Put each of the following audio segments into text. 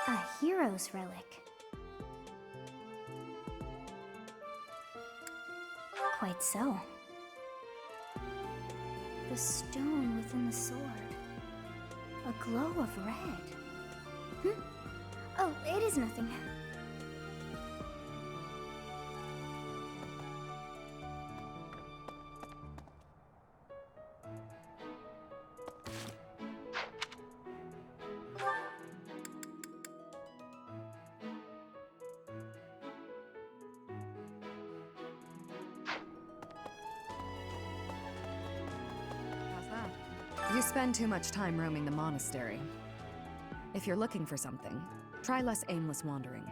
A hero's relic. Quite so. The stone within the sword. A glow of red. Oh, it is nothing. You spend too much time roaming the monastery. If you're looking for something, try less aimless wandering.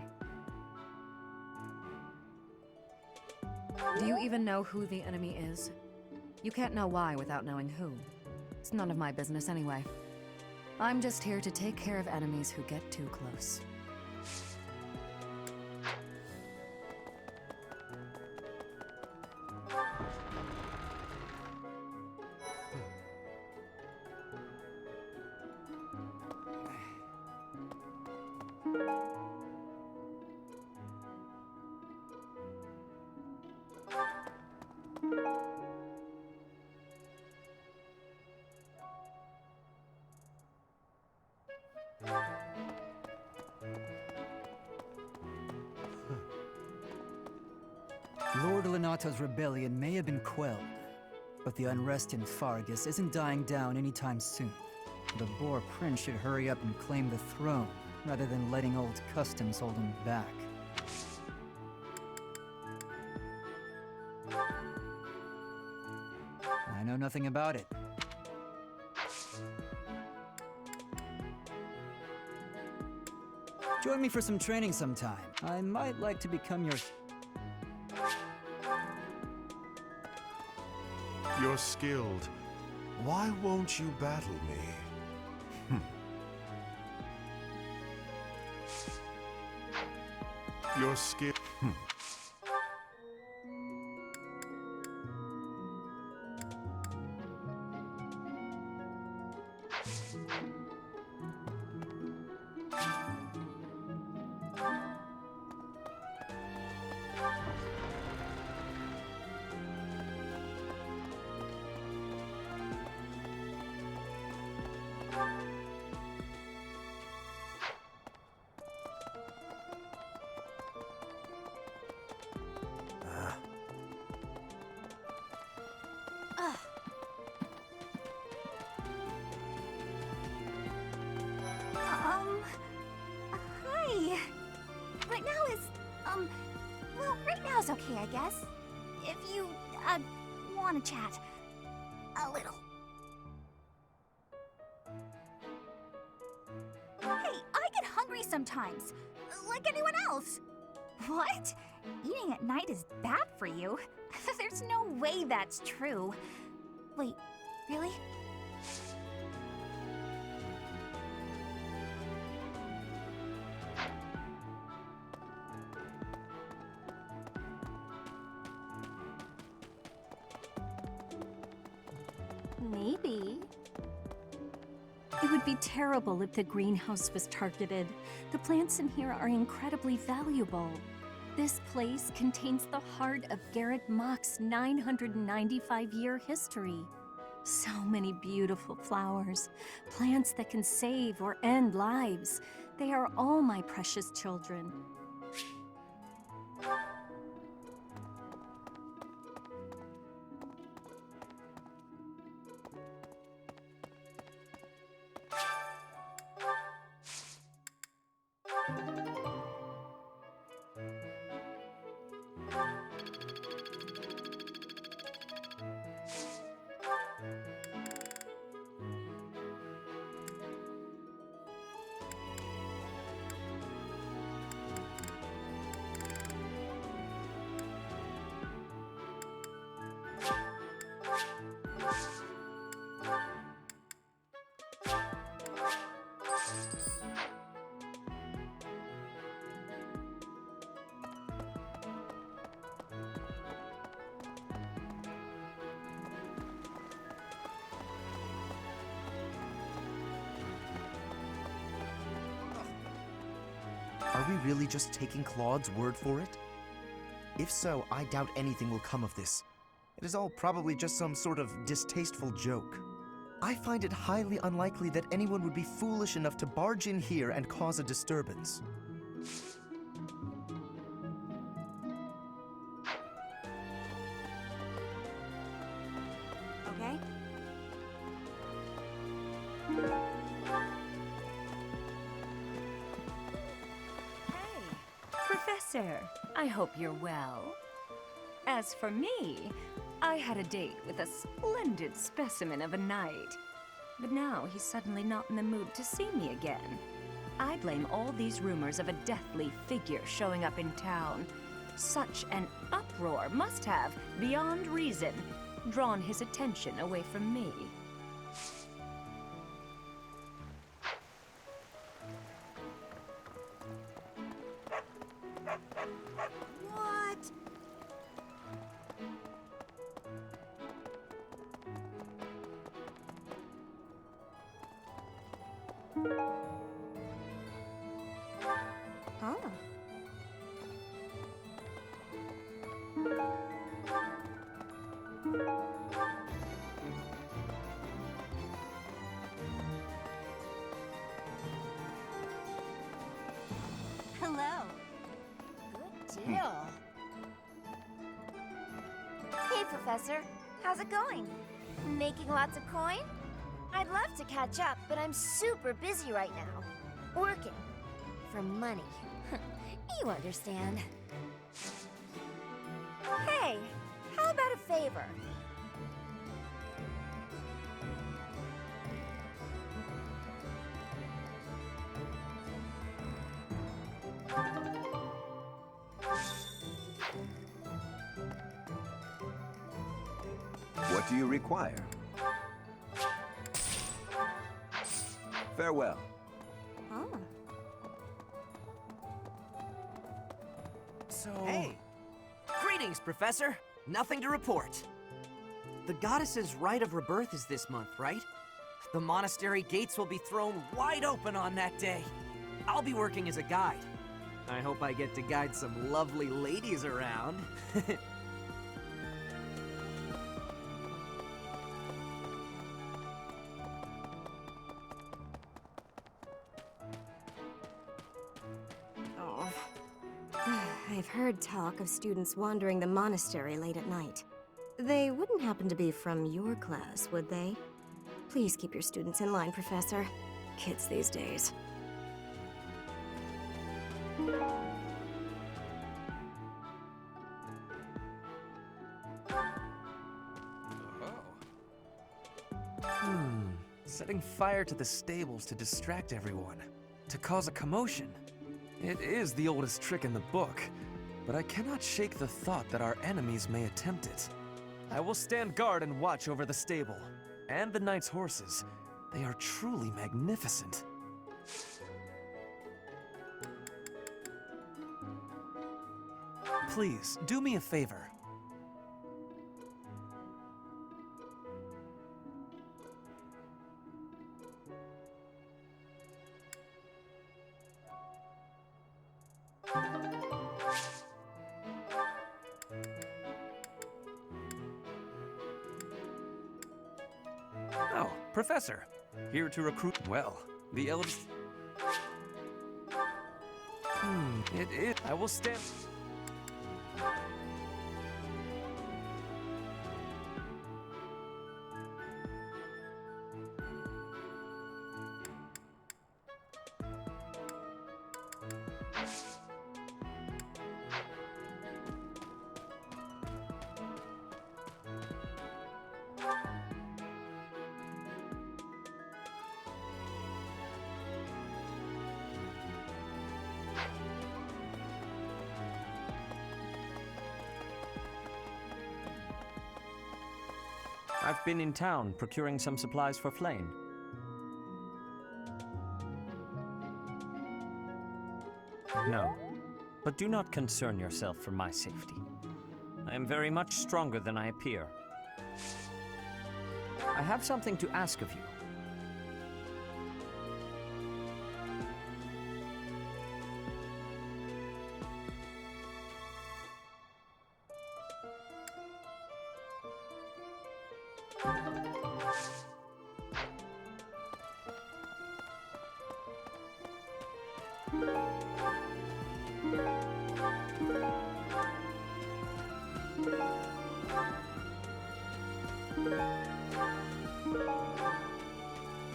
Do you even know who the enemy is? You can't know why without knowing who. It's none of my business anyway. I'm just here to take care of enemies who get too close. Lord Lenato's rebellion may have been quelled, but the unrest in Fargus isn't dying down anytime soon. The Boar Prince should hurry up and claim the throne, rather than letting old customs hold him back. I know nothing about it. Join me for some training sometime. I might like to become your... You're skilled. Why won't you battle me? You're skilled. Hi. Right now is, well, right now is okay, I guess. If you, want to chat. A little. Hey, I get hungry sometimes. Like anyone else. What? Eating at night is bad for you? There's no way that's true. Wait, really? Maybe. It would be terrible if the greenhouse was targeted. The plants in here are incredibly valuable. This place contains the heart of Garrett Mock's 995-year history. So many beautiful flowers, plants that can save or end lives. They are all my precious children. we really just taking Claude's word for it? If so, I doubt anything will come of this. It is all probably just some sort of distasteful joke. I find it highly unlikely that anyone would be foolish enough to barge in here and cause a disturbance. Okay? Professor, I hope you're well. As for me, I had a date with a splendid specimen of a knight. But now he's suddenly not in the mood to see me again. I blame all these rumors of a deathly figure showing up in town. Such an uproar must have, beyond reason, drawn his attention away from me. What? Oh. Hello. Good deal. Hey, Professor. How's it going? Making lots of coin? I'd love to catch up, but I'm super busy right now. Working. For money. You understand. Hey, how about a favor? What do you require? Farewell. Oh. So... Hey! Greetings, Professor! Nothing to report. The goddess's rite of rebirth is this month, right? The monastery gates will be thrown wide open on that day. I'll be working as a guide. I hope I get to guide some lovely ladies around. Oh. I've heard talk of students wandering the monastery late at night. They wouldn't happen to be from your class, would they? Please keep your students in line, Professor. Kids these days. Setting fire to the stables to distract everyone, to cause a commotion. It is the oldest trick in the book, but I cannot shake the thought that our enemies may attempt it. I will stand guard and watch over the stable, and the knight's horses. They are truly magnificent. Please, do me a favor. Oh, Professor. Here to recruit. Well, the eldest. It is. I will stand. I've been in town procuring some supplies for Flame. No, but do not concern yourself for my safety. I am very much stronger than I appear. I have something to ask of you.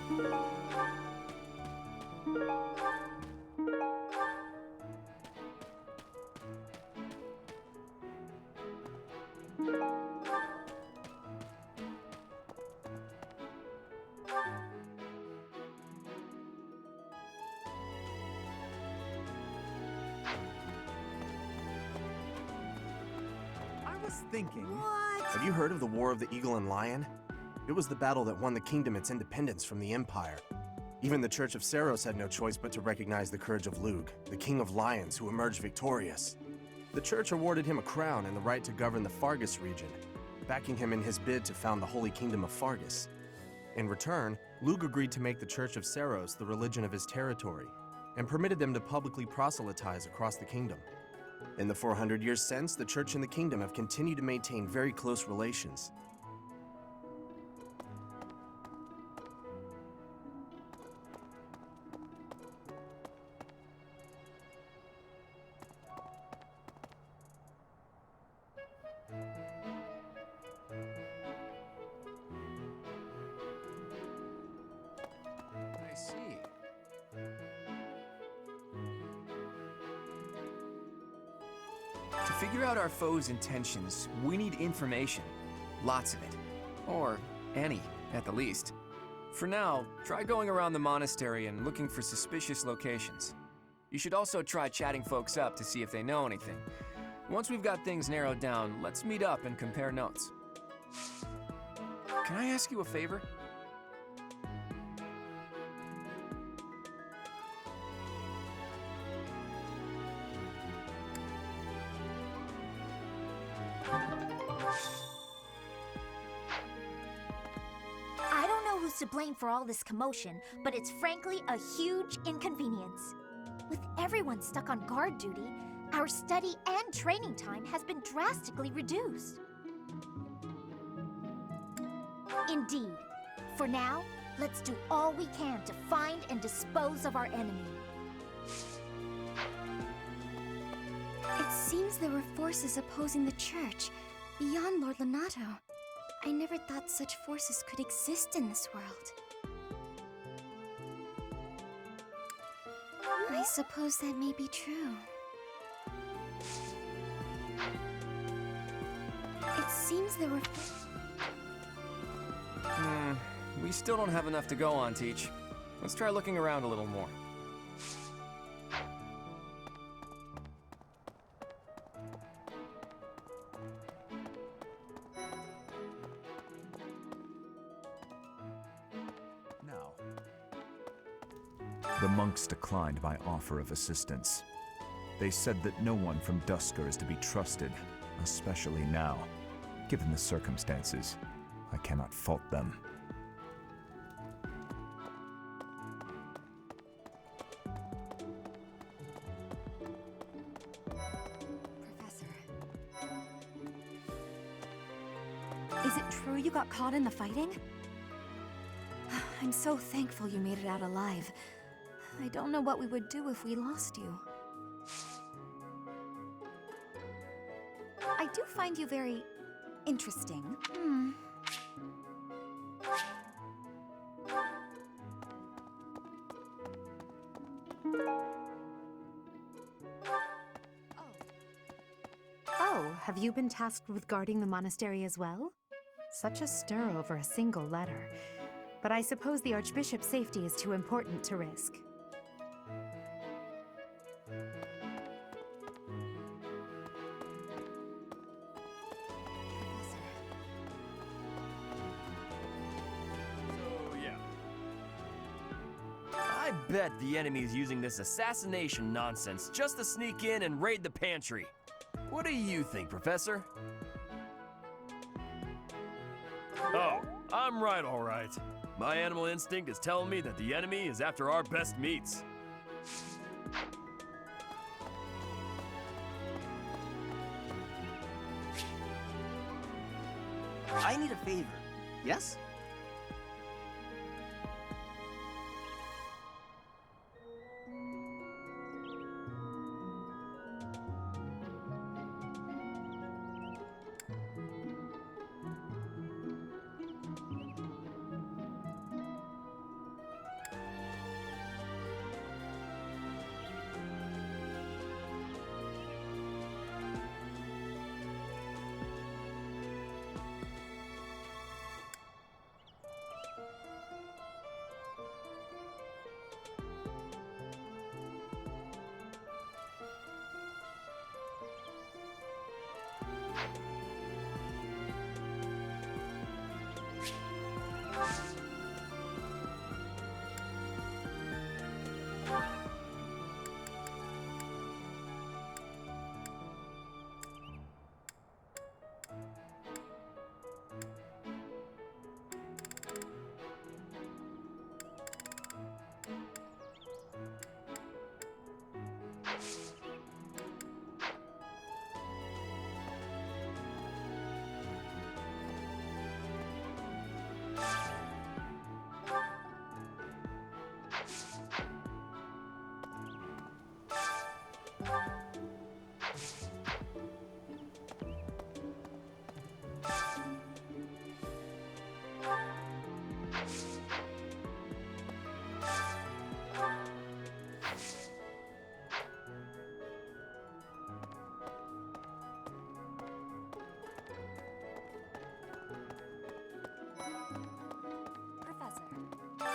I was thinking... Have you heard of the War of the Eagle and Lion? It was the battle that won the kingdom its independence from the Empire. Even the Church of Saros had no choice but to recognize the courage of Lug, the King of Lions who emerged victorious. The Church awarded him a crown and the right to govern the Fargus region, backing him in his bid to found the Holy Kingdom of Fargus. In return, Lug agreed to make the Church of Saros the religion of his territory, and permitted them to publicly proselytize across the kingdom. In the 400 years since, the Church and the Kingdom have continued to maintain very close relations. I see. To figure out our foe's intentions, we need information. Lots of it. Or any, at the least. For now, try going around the monastery and looking for suspicious locations. You should also try chatting folks up to see if they know anything. Once we've got things narrowed down, let's meet up and compare notes. Can I ask you a favor? I don't know who's to blame for all this commotion, but it's frankly a huge inconvenience. With everyone stuck on guard duty, our study and training time has been drastically reduced. Indeed. For now, let's do all we can to find and dispose of our enemy. It seems there were forces opposing the church, beyond Lord Lonato. I never thought such forces could exist in this world. I suppose that may be true. It seems there were... We still don't have enough to go on, Teach. Let's try looking around a little more. Now. The monks declined my offer of assistance. They said that no one from Dusker is to be trusted, especially now. Given the circumstances, I cannot fault them. Professor. Is it true you got caught in the fighting? I'm so thankful you made it out alive. I don't know what we would do if we lost you. I do find you very interesting. Oh, have you been tasked with guarding the monastery as well? Such a stir over a single letter. But I suppose the Archbishop's safety is too important to risk. I bet the enemy is using this assassination nonsense just to sneak in and raid the pantry. What do you think, Professor? Oh, I'm right, all right. My animal instinct is telling me that the enemy is after our best meats. I need a favor. Yes?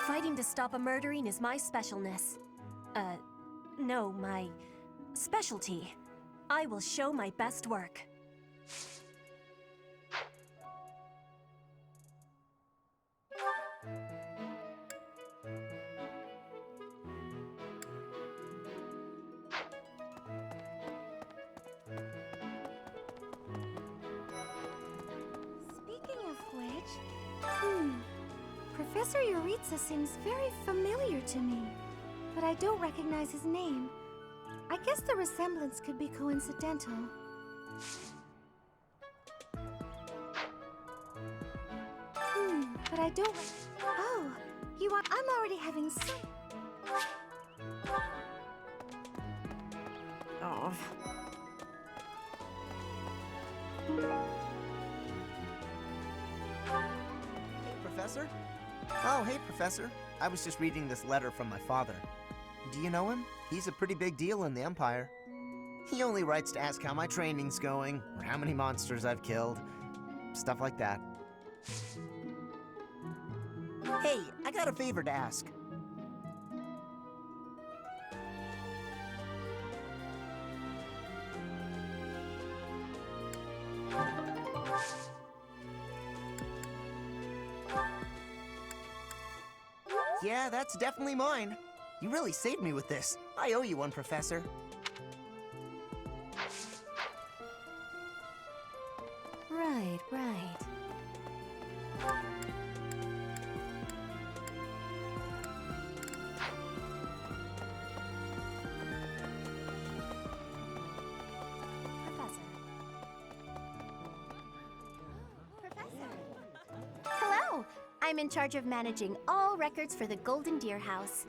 Fighting to stop a murdering is my specialness. No, my specialty. I will show my best work. Speaking of which, Professor Yuritsa seems very familiar to me, but I don't recognize his name. I guess the resemblance could be coincidental. But I don't. Oh, I'm already having some. Oh. Hey, Professor? Oh, hey, Professor. I was just reading this letter from my father. Do you know him? He's a pretty big deal in the Empire. He only writes to ask how my training's going, or how many monsters I've killed. Stuff like that. Hey, I got a favor to ask. Yeah, that's definitely mine. You really saved me with this. I owe you one, Professor. Right. Hello! I'm in charge of managing all records for the Golden Deer House.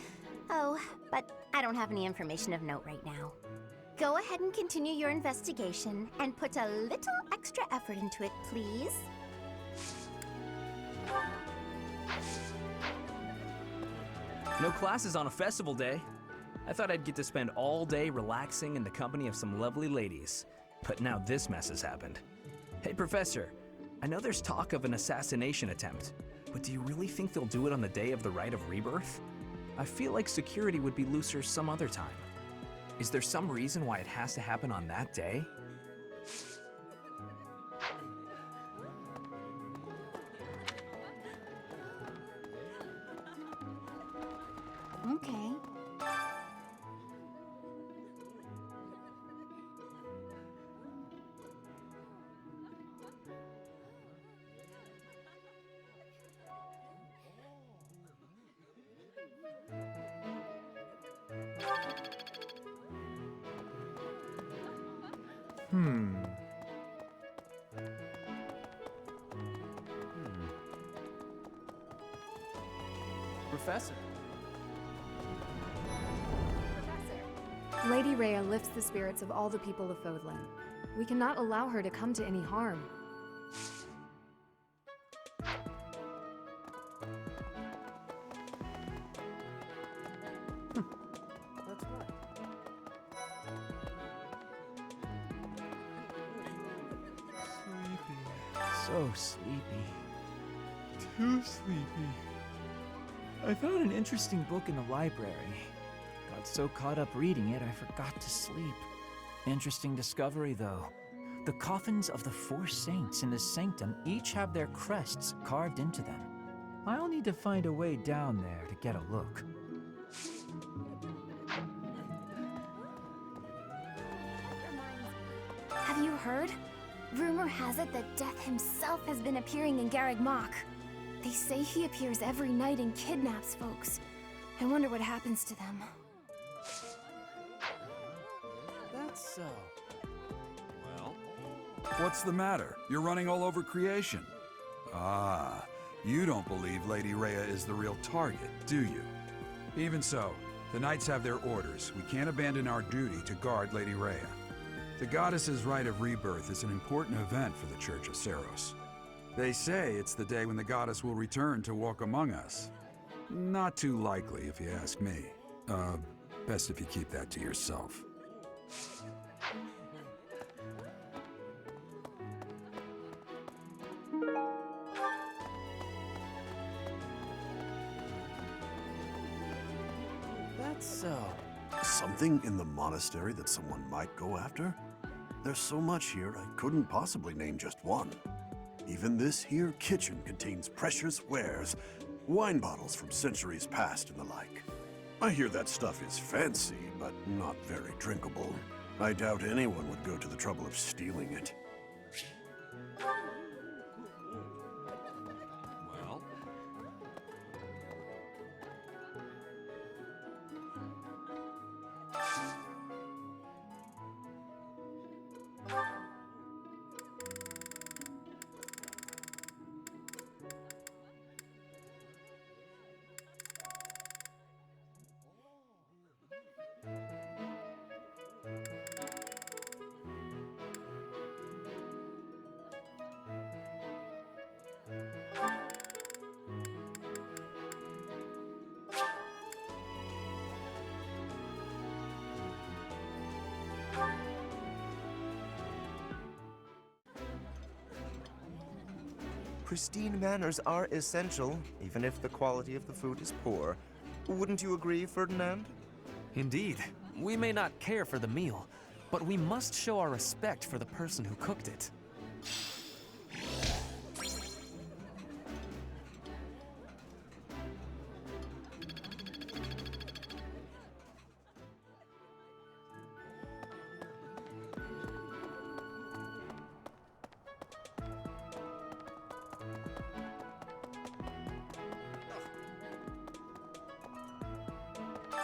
Oh, but I don't have any information of note right now. Go ahead and continue your investigation and put a little extra effort into it, please. No classes on a festival day. I thought I'd get to spend all day relaxing in the company of some lovely ladies. But now this mess has happened. Hey, Professor, I know there's talk of an assassination attempt, but do you really think they'll do it on the day of the Rite of Rebirth? I feel like security would be looser some other time. Is there some reason why it has to happen on that day? Okay. Professor. Lady Rhea lifts the spirits of all the people of Fodlan. We cannot allow her to come to any harm. That's right. Sleepy. So sleepy. Too sleepy. I found an interesting book in the library. Got so caught up reading it, I forgot to sleep. Interesting discovery, though. The coffins of the 4 saints in the sanctum each have their crests carved into them. I'll need to find a way down there to get a look. Have you heard? Rumor has it that Death himself has been appearing in Garreg Mach. They say he appears every night and kidnaps folks. I wonder what happens to them. That's so. Well? What's the matter? You're running all over creation. Ah, you don't believe Lady Rhea is the real target, do you? Even so, the Knights have their orders. We can't abandon our duty to guard Lady Rhea. The Goddess's Rite of Rebirth is an important event for the Church of Seros. They say it's the day when the Goddess will return to walk among us. Not too likely, if you ask me. Best if you keep that to yourself. So... Something in the monastery that someone might go after? There's so much here, I couldn't possibly name just one. Even this here kitchen contains precious wares, wine bottles from centuries past and the like. I hear that stuff is fancy, but not very drinkable. I doubt anyone would go to the trouble of stealing it. Well? Pristine manners are essential, even if the quality of the food is poor. Wouldn't you agree, Ferdinand? Indeed. We may not care for the meal, but we must show our respect for the person who cooked it.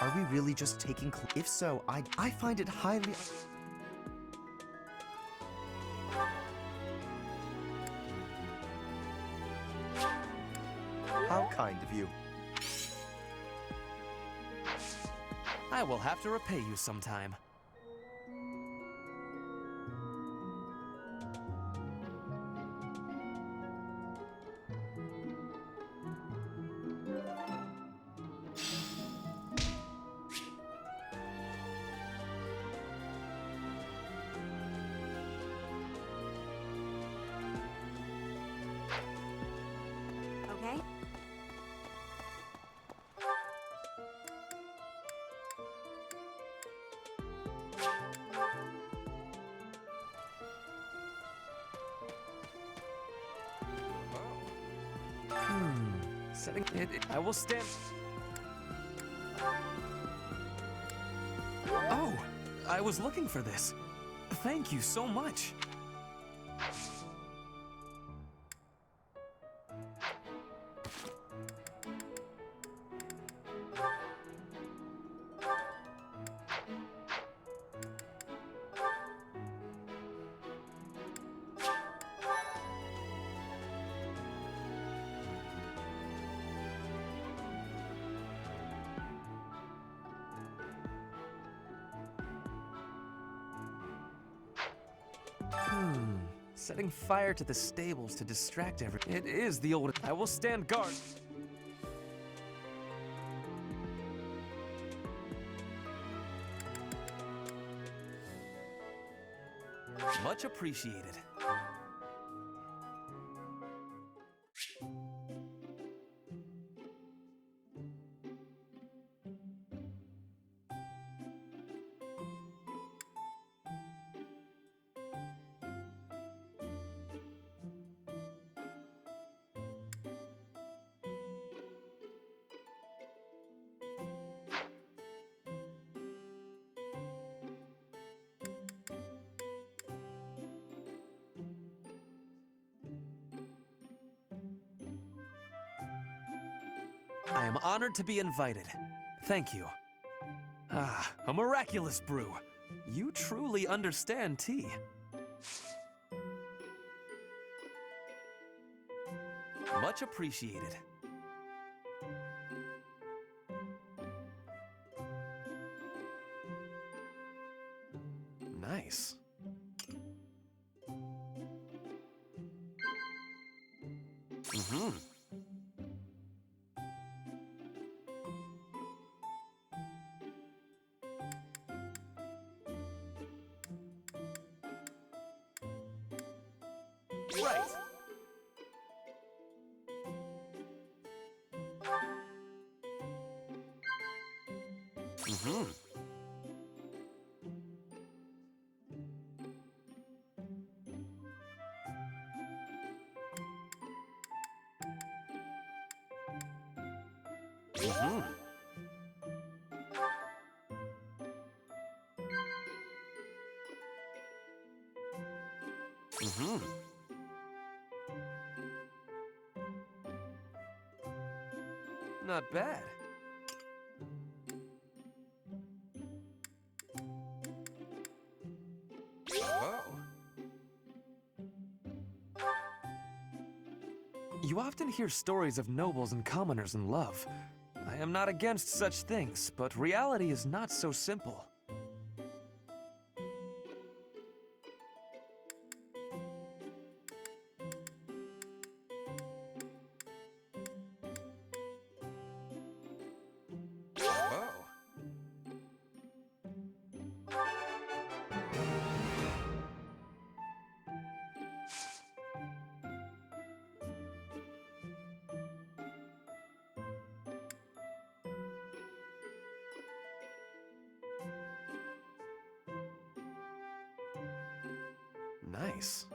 Are we really just taking If so, I find it highly... How kind of you. I will have to repay you sometime. Okay? Setting it, I will stand. Oh, I was looking for this. Thank you so much. Setting fire to the stables to distract everyone. It is the old. I will stand guard. Much appreciated. I am honored to be invited. Thank you. Ah, a miraculous brew. You truly understand tea. Much appreciated. Nice. Mm-hmm. Right. Mm-hmm. Mm-hmm. Mm-hmm. Not bad. Oh. You often hear stories of nobles and commoners in love. I am not against such things, but reality is not so simple. Oh. Nice.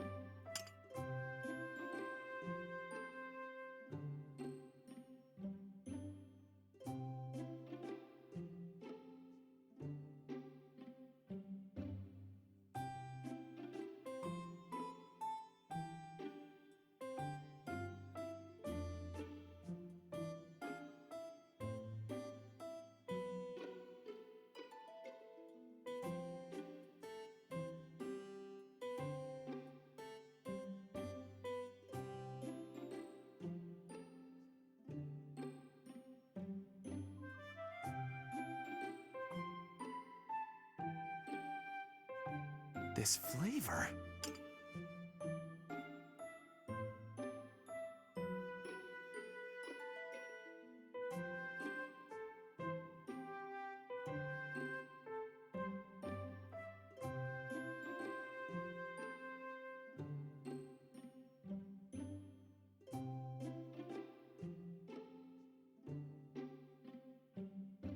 This flavor.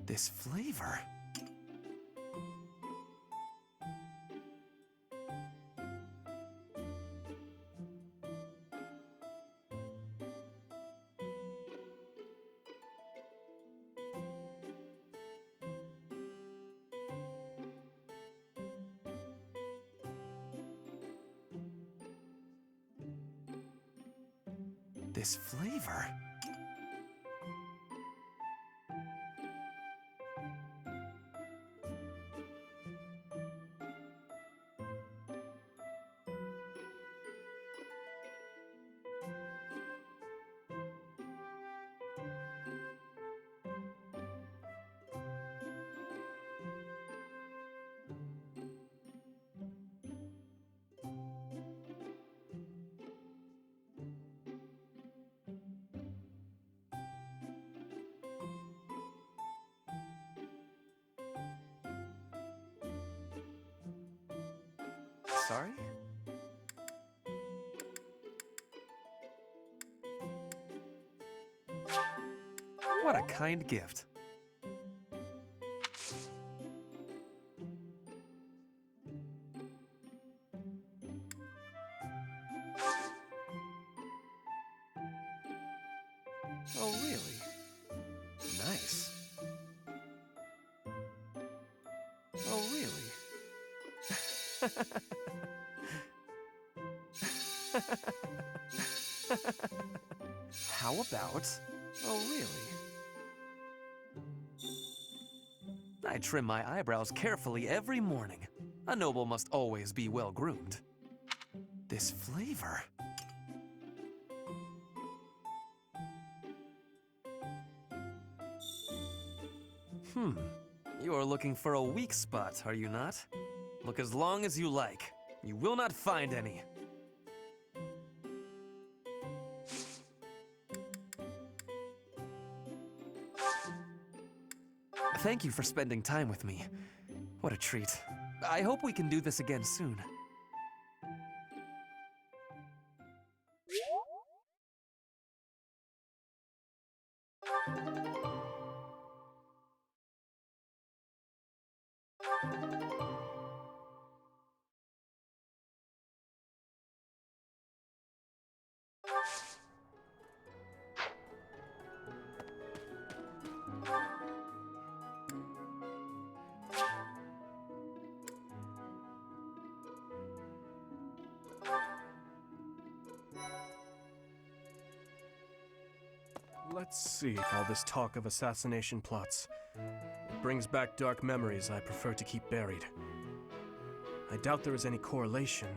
This flavor. This flavor. Sorry? What a kind gift. Oh, really? Nice. Oh, really? How about... Oh, really? I trim my eyebrows carefully every morning. A noble must always be well-groomed. This flavor... You are looking for a weak spot, are you not? Look as long as you like. You will not find any. Thank you for spending time with me. What a treat. I hope we can do this again soon. Let's see. All this talk of assassination plots. It brings back dark memories I prefer to keep buried. I doubt there is any correlation,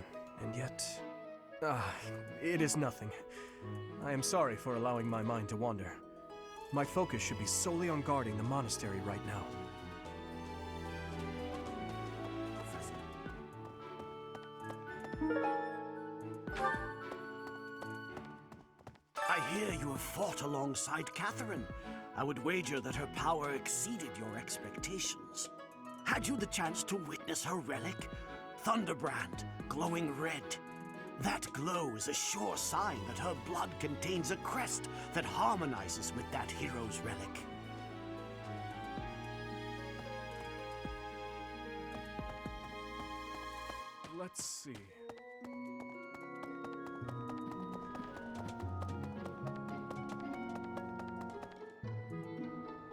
and yet... it is nothing. I am sorry for allowing my mind to wander. My focus should be solely on guarding the monastery right now. I hear you have fought alongside Catherine. I would wager that her power exceeded your expectations. Had you the chance to witness her relic? Thunderbrand, glowing red. That glow is a sure sign that her blood contains a crest that harmonizes with that hero's relic. Let's see.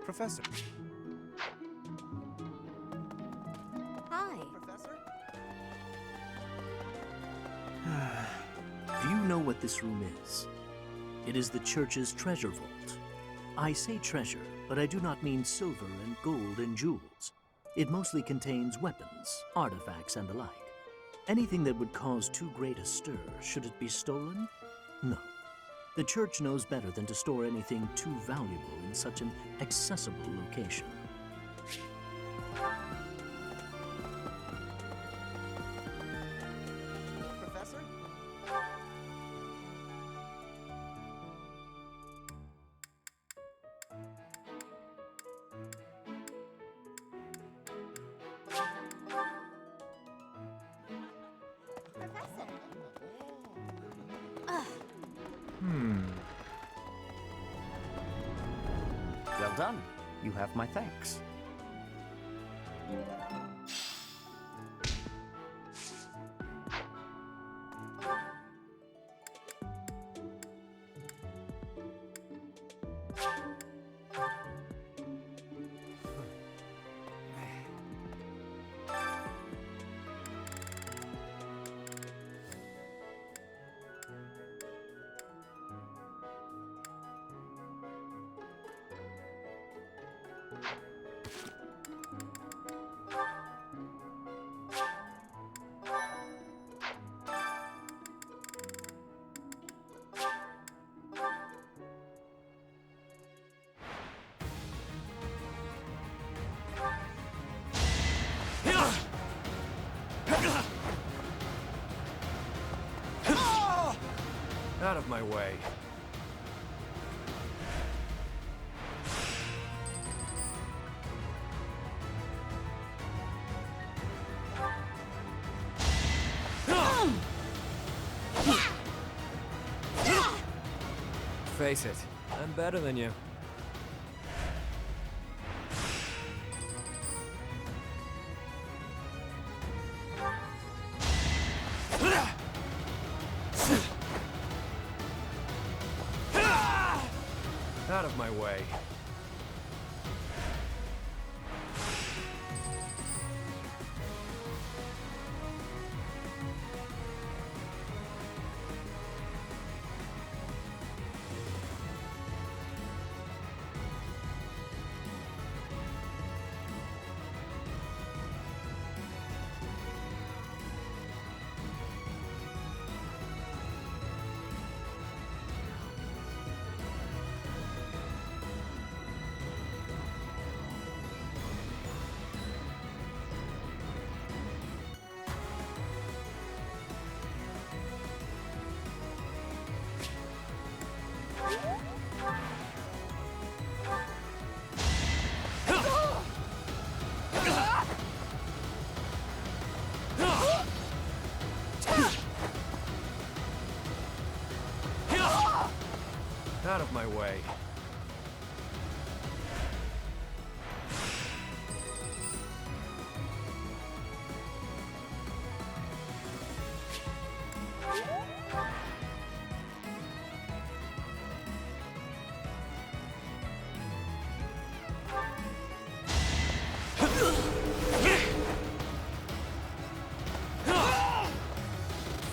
Professor. Hi. Do you know what this room is? It is the church's treasure vault. I say treasure, but I do not mean silver and gold and jewels. It mostly contains weapons, artifacts, and the like. Anything that would cause too great a stir, should it be stolen? No. The church knows better than to store anything too valuable in such an accessible location. Professor? Well done. You have my thanks. Out of my way. Face it, I'm better than you. Out of my way. Out of my way.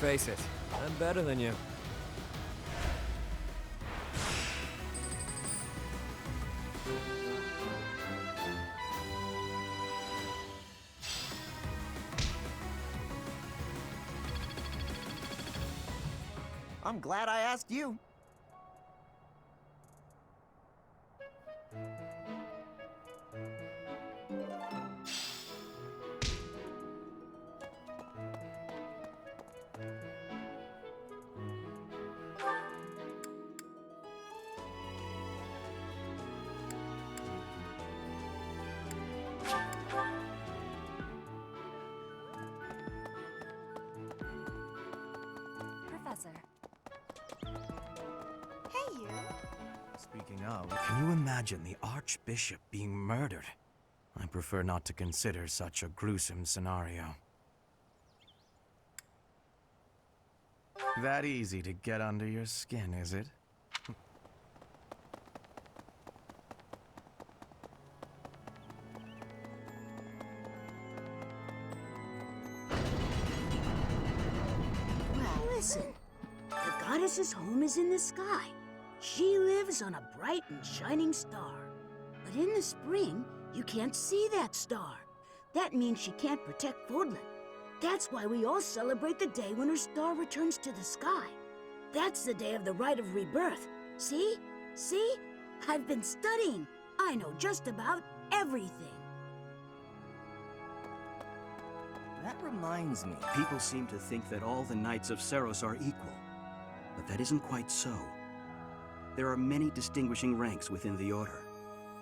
Face it, I'm better than you. I'm glad I asked you. Professor. Hey, you. Speaking of, can you imagine the Archbishop being murdered? I prefer not to consider such a gruesome scenario. That easy to get under your skin, is it? Well, listen. The goddess's home is in the sky. She lives on a bright and shining star. But in the spring, you can't see that star. That means she can't protect Fodlan. That's why we all celebrate the day when her star returns to the sky. That's the day of the rite of rebirth. See? See? I've been studying. I know just about everything. That reminds me, people seem to think that all the Knights of Seros are equal. But that isn't quite so. There are many distinguishing ranks within the Order.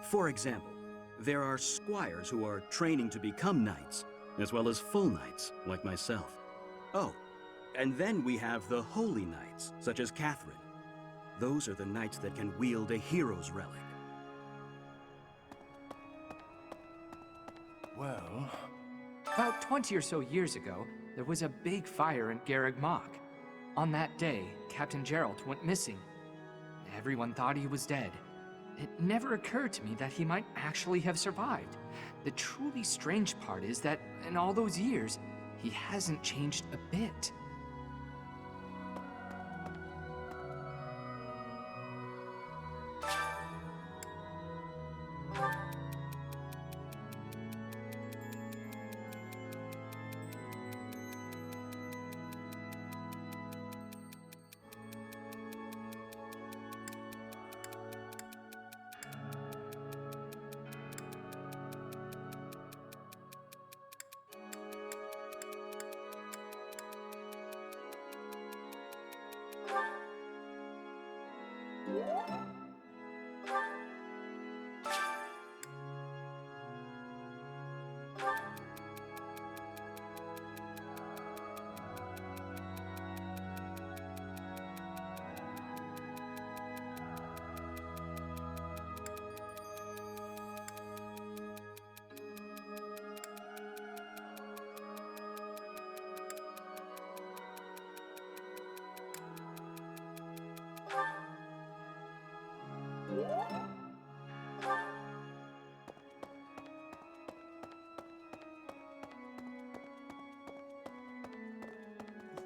For example, there are squires who are training to become knights, as well as full knights, like myself. Oh, and then we have the Holy Knights, such as Catherine. Those are the knights that can wield a hero's relic. Well, about 20 or so years ago, there was a big fire in Garreg Mach. On that day, Captain Gerald went missing. Everyone thought he was dead. It never occurred to me that he might actually have survived. The truly strange part is that in all those years, he hasn't changed a bit.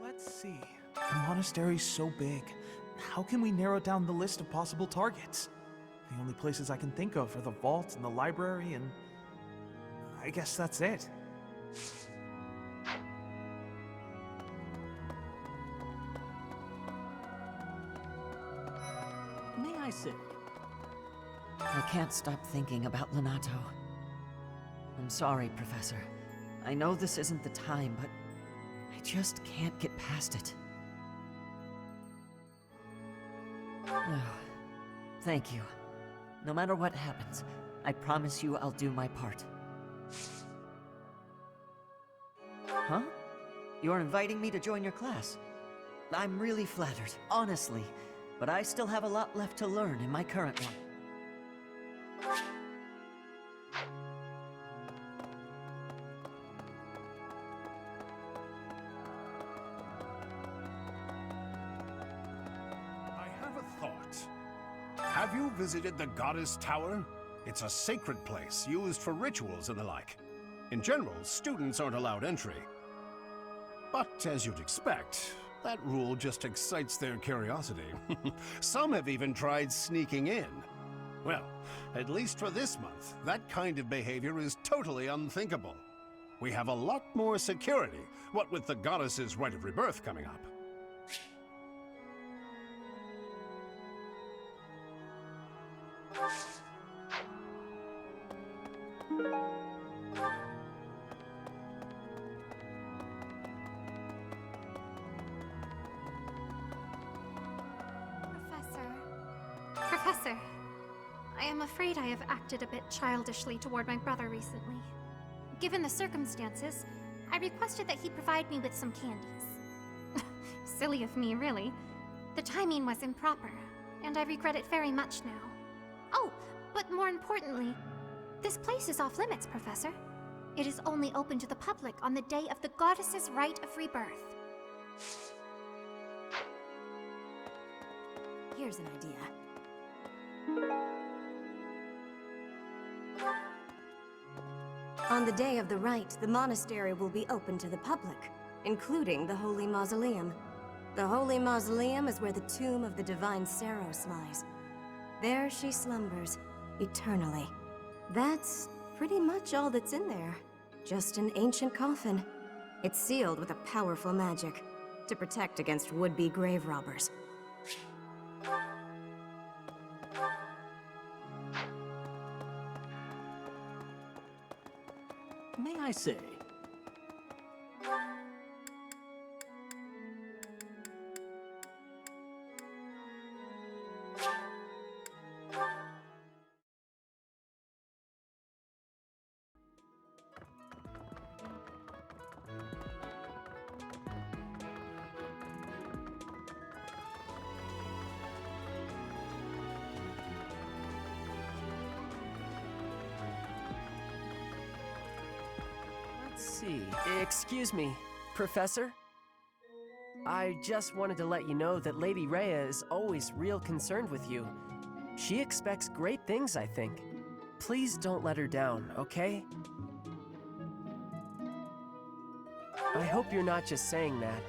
Let's see. The monastery's so big. How can we narrow down the list of possible targets? The only places I can think of are the vault and the library, and I guess that's it. May I sit? I can't stop thinking about Lenato. I'm sorry, Professor. I know this isn't the time, but I just can't get past it. Oh, thank you. No matter what happens, I promise you I'll do my part. Huh? You're inviting me to join your class? I'm really flattered, honestly. But I still have a lot left to learn in my current one. I have a thought. Have you visited the Goddess Tower? It's a sacred place used for rituals and the like. In general, students aren't allowed entry. But as you'd expect, That rule just excites their curiosity. Some have even tried sneaking in. Well, at least for this month, that kind of behavior is totally unthinkable. We have a lot more security, what with the goddess's rite of rebirth coming up. Professor, I am afraid I have acted a bit childishly toward my brother recently. Given the circumstances, I requested that he provide me with some candies. Silly of me, really. The timing was improper, and I regret it very much now. Oh, but more importantly, this place is off limits, Professor. It is only open to the public on the day of the goddess's rite of rebirth. Here's an idea. On the day of the rite, the monastery will be open to the public, including the Holy Mausoleum. The Holy Mausoleum is where the tomb of the divine Saros lies. There she slumbers, eternally. That's pretty much all that's in there. Just an ancient coffin. It's sealed with a powerful magic to protect against would-be grave robbers. May I say? Let's see. Excuse me, Professor? I just wanted to let you know that Lady Rhea is always real concerned with you. She expects great things, I think. Please don't let her down, okay? I hope you're not just saying that.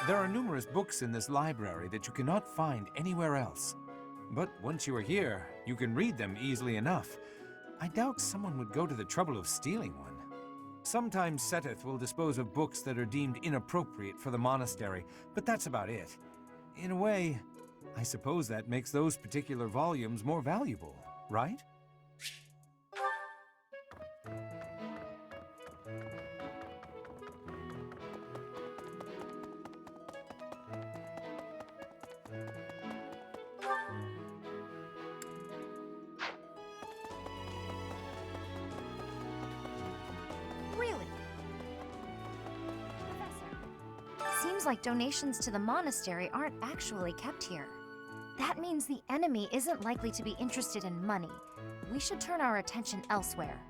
There are numerous books in this library that you cannot find anywhere else. But once you are here, you can read them easily enough. I doubt someone would go to the trouble of stealing one. Sometimes Seteth will dispose of books that are deemed inappropriate for the monastery, but that's about it. In a way, I suppose that makes those particular volumes more valuable, right? Really? Seems like donations to the monastery aren't actually kept here. That means the enemy isn't likely to be interested in money. We should turn our attention elsewhere.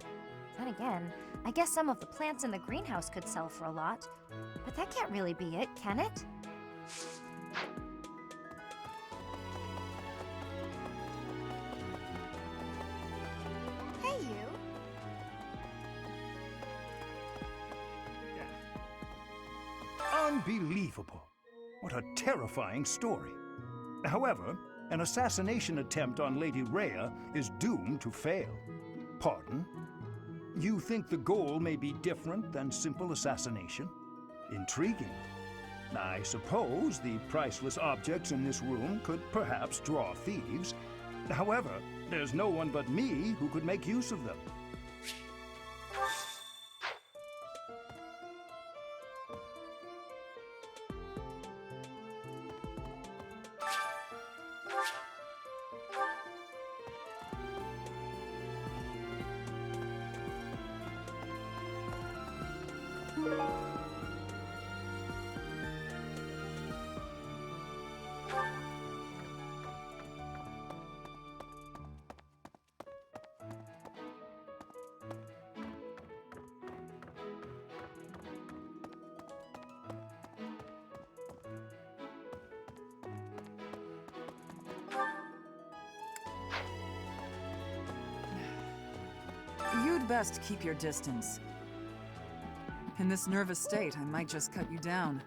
Then again, I guess some of the plants in the greenhouse could sell for a lot. But that can't really be it, can it? Hey, you! Unbelievable. What a terrifying story. However, an assassination attempt on Lady Rhea is doomed to fail. Pardon? You think the goal may be different than simple assassination? Intriguing. I suppose the priceless objects in this room could perhaps draw thieves. However, there's no one but me who could make use of them. You'd best keep your distance. In this nervous state, I might just cut you down.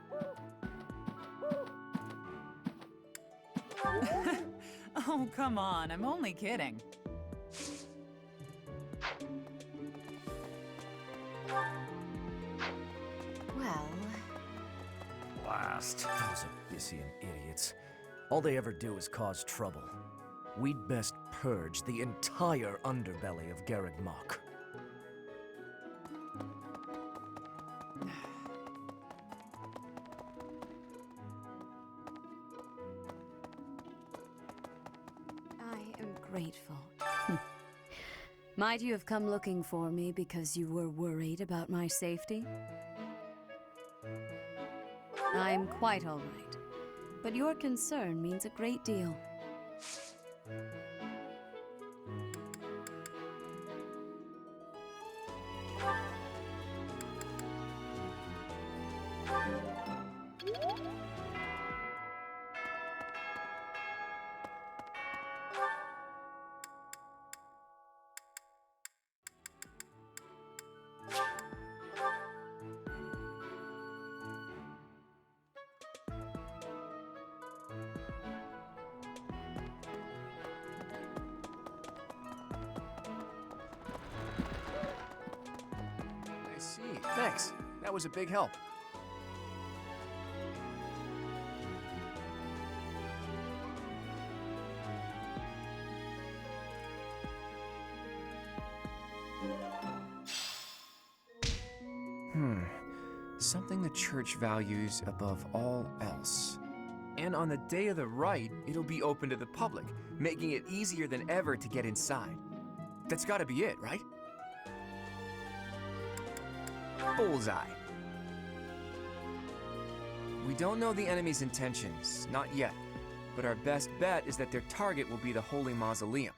Oh, come on, I'm only kidding. Well... Blast. Those Abyssian idiots. All they ever do is cause trouble. We'd best purge the entire underbelly of Garreg Mach. I am grateful. Might you have come looking for me because you were worried about my safety? I'm quite all right, but your concern means a great deal. I see. Thanks. That was a big help. Something the church values above all else. And on the day of the rite, it'll be open to the public, making it easier than ever to get inside. That's gotta be it, right? Bullseye. We don't know the enemy's intentions, not yet, but our best bet is that their target will be the Holy Mausoleum.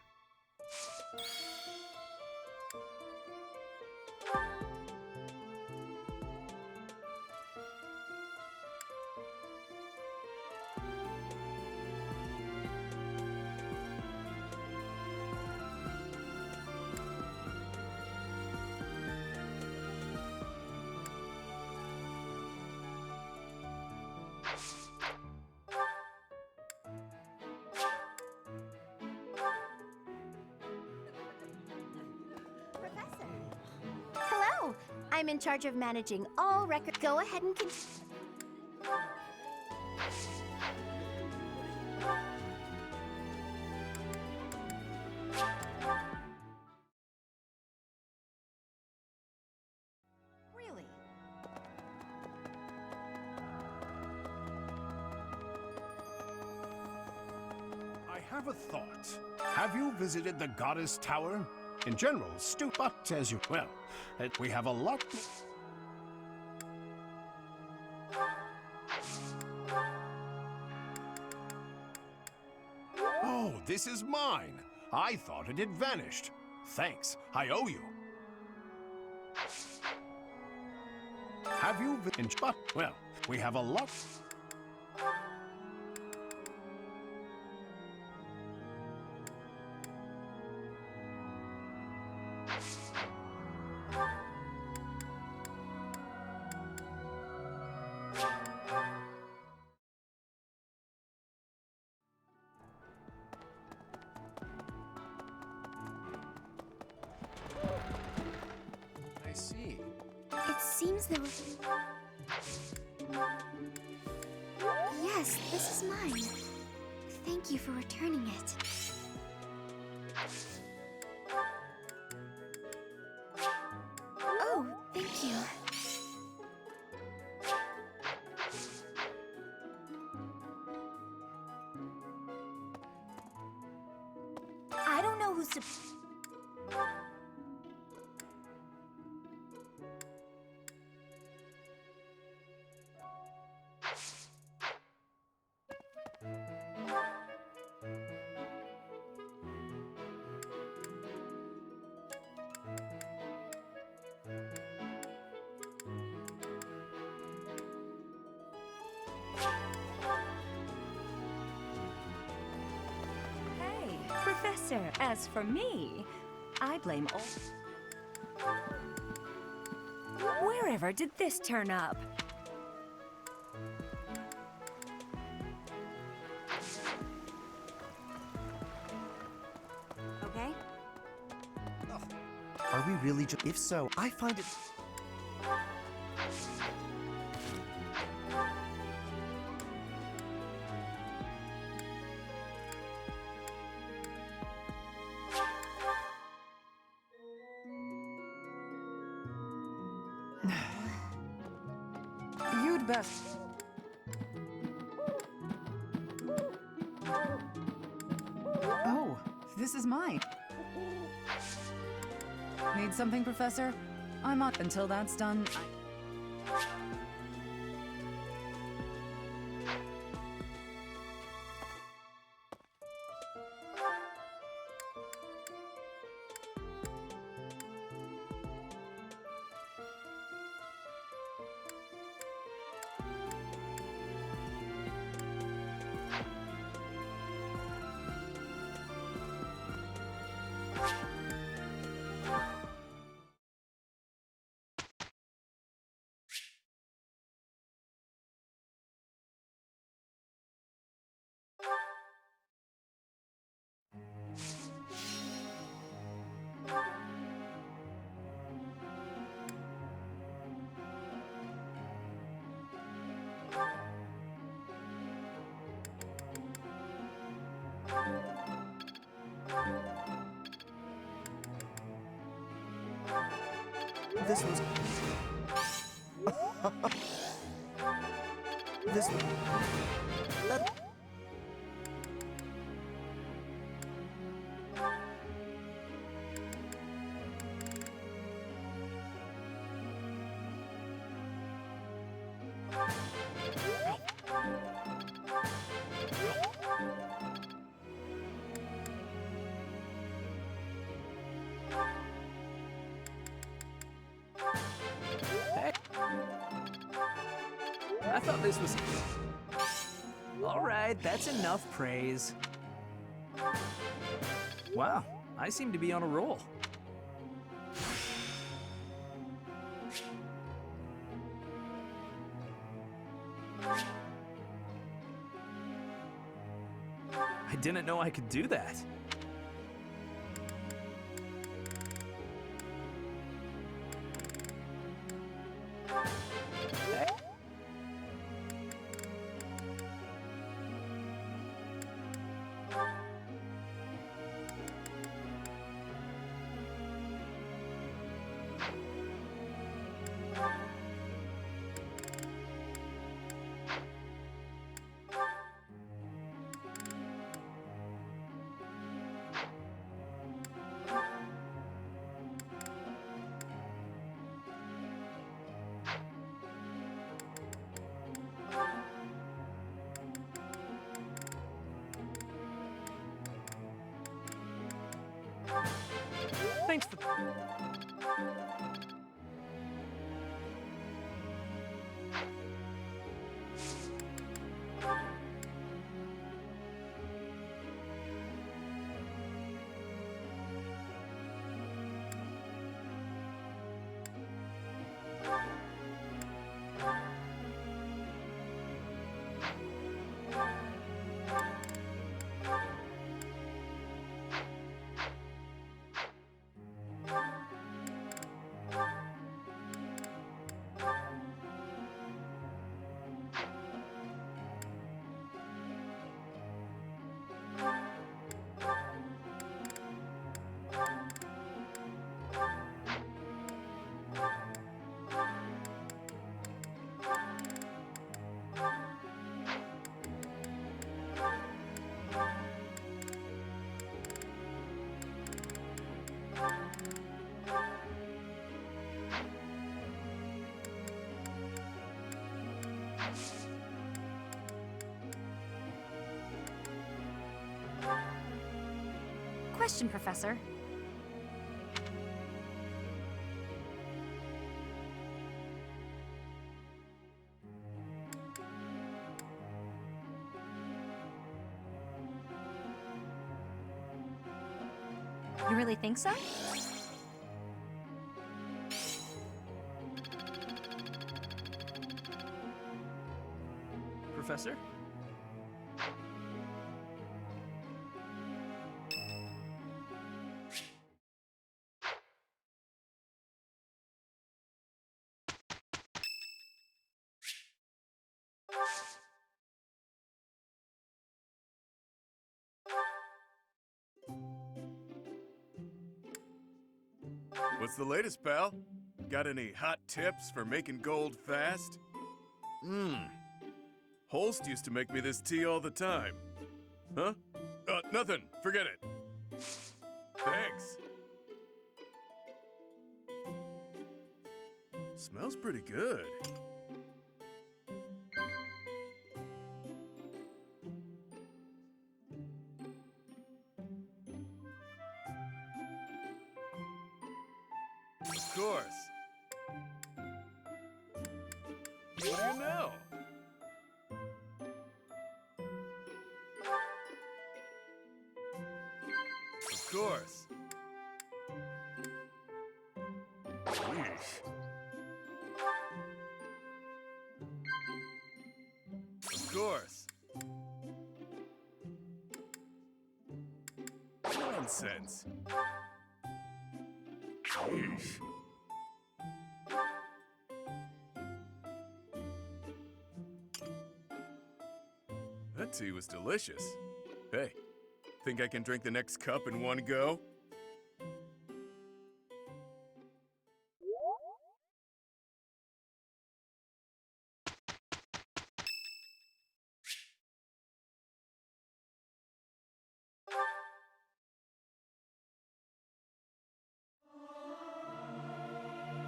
Hello! I'm in charge of managing all records. Go ahead and Really? I have a thought. Have you visited the Goddess Tower? In general, but as you... Well, we have a lot... Oh, this is mine. I thought it had vanished. Thanks. I owe you. Have you... Well, we have a lot... see. It seems there was... Yes, this is mine. Thank you for returning it. Oh, thank you. I don't know who's to... Hey, Professor, as for me, I blame all... Wherever did this turn up? Okay? Are we really if so, I find it... You'd best... Oh, this is mine. Need something, Professor? I'm up until that's done. This was... This was... I thought this was... Alright, that's enough praise. Wow, I seem to be on a roll. I didn't know I could do that. Thanks for... question, Professor. You really think so? Professor? What's the latest, pal? Got any hot tips for making gold fast? Holst used to make me this tea all the time. Huh? Nothing. Forget it. Thanks. Smells pretty good. Of course. What do you know? Of course. Yeesh. Of course. Nonsense. Yeesh. That tea was delicious. Hey, think I can drink the next cup in one go?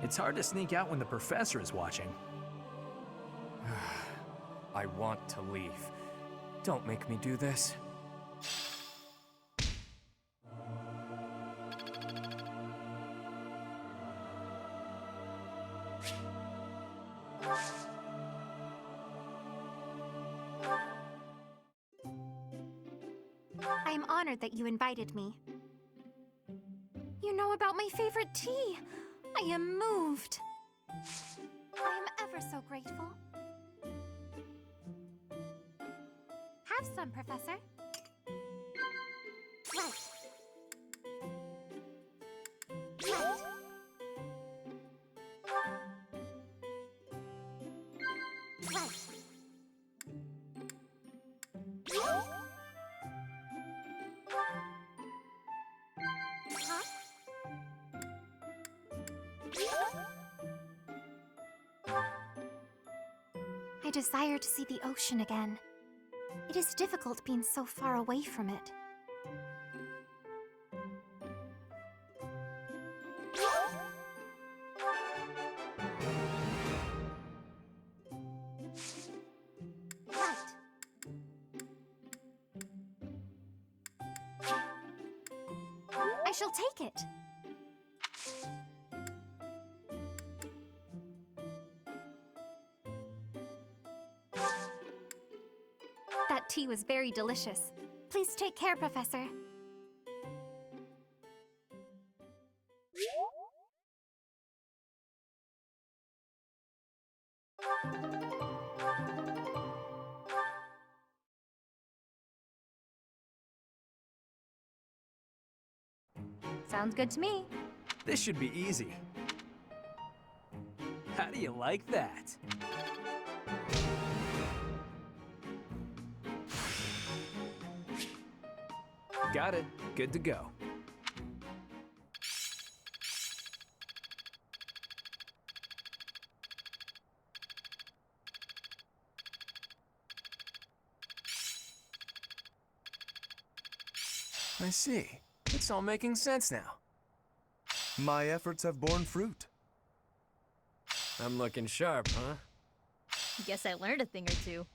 It's hard to sneak out when the professor is watching. I want to leave. Don't make me do this. I am honored that you invited me. You know about my favorite tea. I am moved. I am ever so grateful. Have some, Professor. Right. Right. Right. Huh? I desire to see the ocean again. It is difficult being so far away from it. Right. I shall take it. That tea was very delicious. Please take care, Professor. Sounds good to me. This should be easy. How do you like that? Got it. Good to go. I see. It's all making sense now. My efforts have borne fruit. I'm looking sharp, huh? Guess I learned a thing or two.